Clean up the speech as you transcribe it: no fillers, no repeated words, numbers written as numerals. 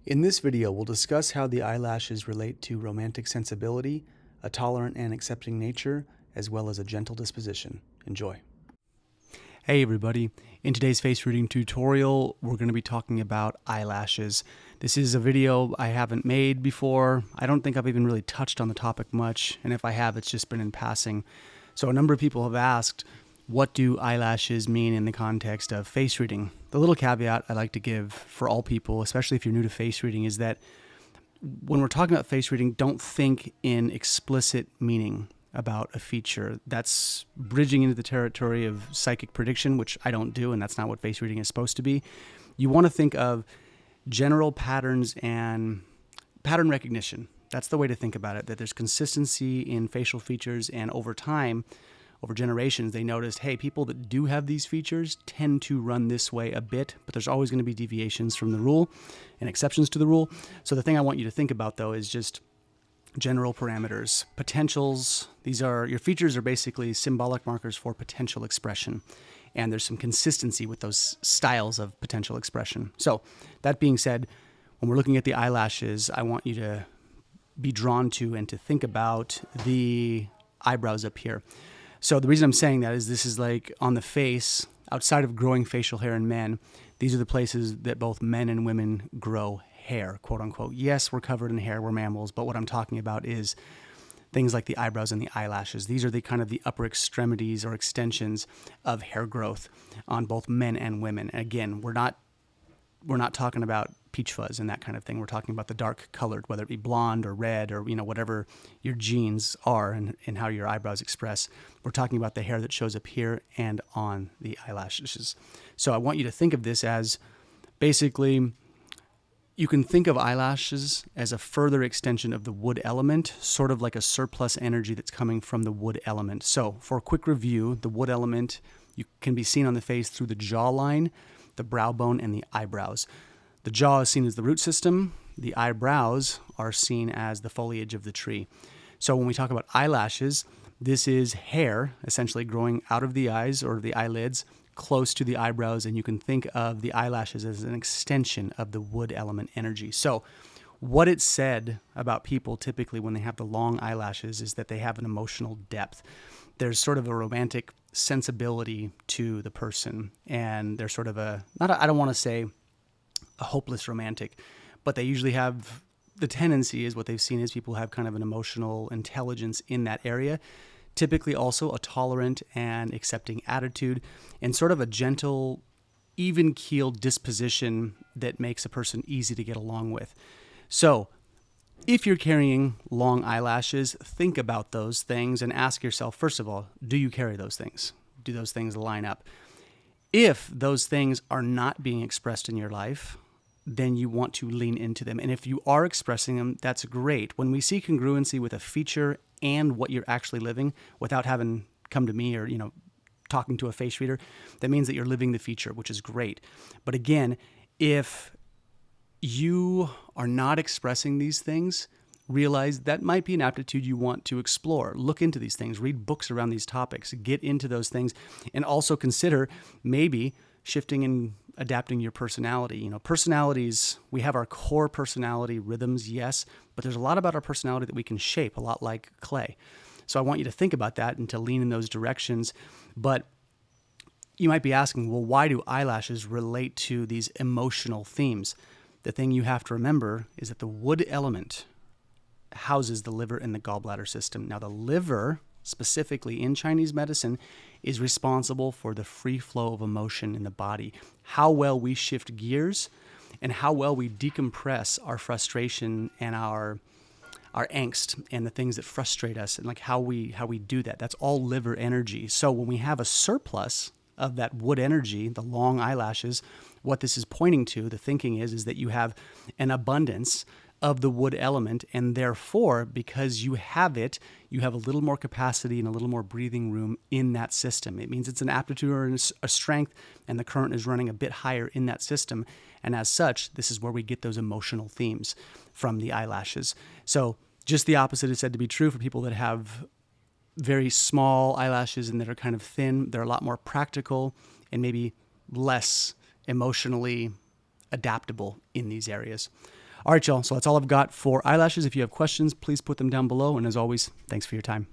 In this video, we'll discuss how the eyelashes relate to romantic sensibility, a tolerant and accepting nature, as well as a gentle disposition. Enjoy. Hey everybody, in today's face reading tutorial, we're going to be talking about eyelashes. This is a video I haven't made before. I don't think I've even really touched on the topic much, and if I have, it's just been in passing. So a number of people have asked, what do eyelashes mean in the context of face reading? The little caveat I like to give for all people, especially if you're new to face reading, is that when we're talking about face reading, don't think in explicit meaning about a feature. That's bridging into the territory of psychic prediction, which I don't do, and that's not what face reading is supposed to be. You want to think of general patterns and pattern recognition. That's the way to think about it, that there's consistency in facial features, and over time, over generations, they noticed, hey, people that do have these features tend to run this way a bit, but there's always going to be deviations from the rule and exceptions to the rule. So the thing I want you to think about, though, is just general parameters, potentials. Your features are basically symbolic markers for potential expression, and there's some consistency with those styles of potential expression. So that being said, when we're looking at the eyelashes, I want you to be drawn to and to think about the eyebrows up here. So the reason I'm saying that is this is like on the face, outside of growing facial hair in men, these are the places that both men and women grow hair, quote unquote. Yes, we're covered in hair, we're mammals, but what I'm talking about is things like the eyebrows and the eyelashes. These are the kind of the upper extremities or extensions of hair growth on both men and women. And again, we're not talking about peach fuzz and that kind of thing. We're talking about the dark colored, whether it be blonde or red or, whatever your genes are and how your eyebrows express. We're talking about the hair that shows up here and on the eyelashes. So I want you to think of this as basically, you can think of eyelashes as a further extension of the wood element, sort of like a surplus energy that's coming from the wood element. So for a quick review, the wood element can be seen on the face through the jawline, the brow bone, and the eyebrows. The jaw is seen as the root system. The eyebrows are seen as the foliage of the tree. So when we talk about eyelashes, this is hair essentially growing out of the eyes or the eyelids close to the eyebrows, and you can think of the eyelashes as an extension of the wood element energy. So what it's said about people typically when they have the long eyelashes is that they have an emotional depth. There's sort of a romantic sensibility to the person, and they're sort of I don't want to say a hopeless romantic, but they usually have, the tendency is what they've seen is people have kind of an emotional intelligence in that area, typically also a tolerant and accepting attitude, and sort of a gentle, even-keeled disposition that makes a person easy to get along with. So if you're carrying long eyelashes, think about those things and ask yourself, first of all, do you carry those things? Do those things line up? If those things are not being expressed in your life, then you want to lean into them. And if you are expressing them, that's great. When we see congruency with a feature and what you're actually living without having come to me or, talking to a face reader, that means that you're living the feature, which is great. But again, if you are not expressing these things, realize that might be an aptitude you want to explore. Look into these things, read books around these topics, get into those things, and also consider maybe shifting and adapting your personality. Personalities, we have our core personality rhythms, yes, but there's a lot about our personality that we can shape, a lot like clay. So I want you to think about that and to lean in those directions. But you might be asking, well, why do eyelashes relate to these emotional themes? The thing you have to remember is that the wood element houses the liver and the gallbladder system. Now, the liver, specifically in Chinese medicine, is responsible for the free flow of emotion in the body, how well we shift gears and how well we decompress our frustration and our angst and the things that frustrate us, and like how we do that. That's all liver energy. So when we have a surplus of that wood energy, the long eyelashes, what this is pointing to, the thinking is that you have an abundance of the wood element, and therefore, because you have it, you have a little more capacity and a little more breathing room in that system. It means it's an aptitude or a strength, and the current is running a bit higher in that system. And as such, this is where we get those emotional themes from the eyelashes. So just the opposite is said to be true for people that have very small eyelashes and that are kind of thin. They're a lot more practical and maybe less emotionally adaptable in these areas. All right, y'all. So that's all I've got for eyelashes. If you have questions, please put them down below. And as always, thanks for your time.